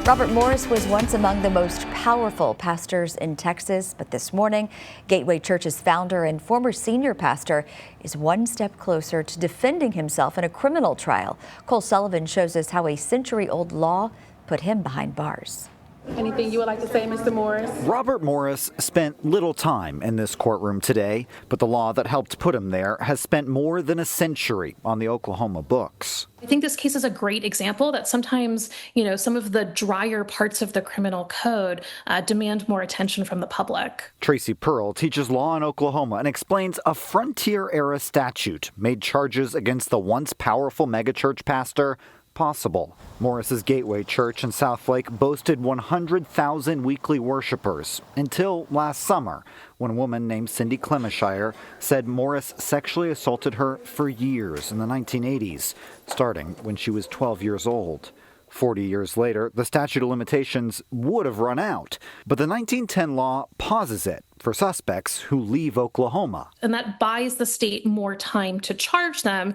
Robert Morris was once among the most powerful pastors in Texas, but this morning, Gateway Church's founder and former senior pastor is one step closer to defending himself in a criminal trial. Cole Sullivan shows us how a century-old law put him behind bars. Anything you would like to say, Mr. Morris? Robert Morris spent little time in this courtroom today, but the law that helped put him there has spent more than a century on the Oklahoma books. I think this case is a great example that sometimes, some of the drier parts of the criminal code demand more attention from the public. Tracy Pearl teaches law in Oklahoma and explains a frontier-era statute made charges against the once powerful megachurch pastor possible. Morris's Gateway Church in Southlake boasted 100,000 weekly worshipers until last summer, when a woman named Cindy Clemishire said Morris sexually assaulted her for years in the 1980s, starting when she was 12 years old. 40 years later, the statute of limitations would have run out, but the 1910 law pauses it for suspects who leave Oklahoma. And that buys the state more time to charge them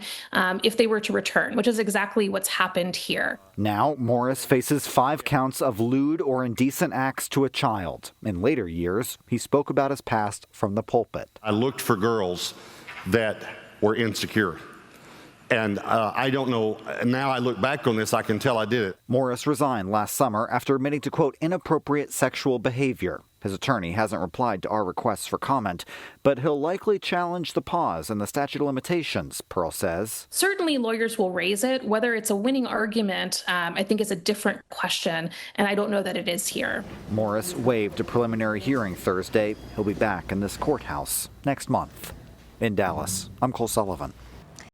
if they were to return, which is exactly what's happened here. Now, Morris faces 5 counts of lewd or indecent acts to a child. In later years, he spoke about his past from the pulpit. I looked for girls that were insecure. And I don't know, now I look back on this, I can tell I did it. Morris resigned last summer after admitting to, quote, inappropriate sexual behavior. His attorney hasn't replied to our requests for comment, but he'll likely challenge the pause in the statute of limitations, Pearl says. Certainly lawyers will raise it. Whether it's a winning argument, I think is a different question, and I don't know that it is here. Morris waived a preliminary hearing Thursday. He'll be back in this courthouse next month. In Dallas, I'm Cole Sullivan.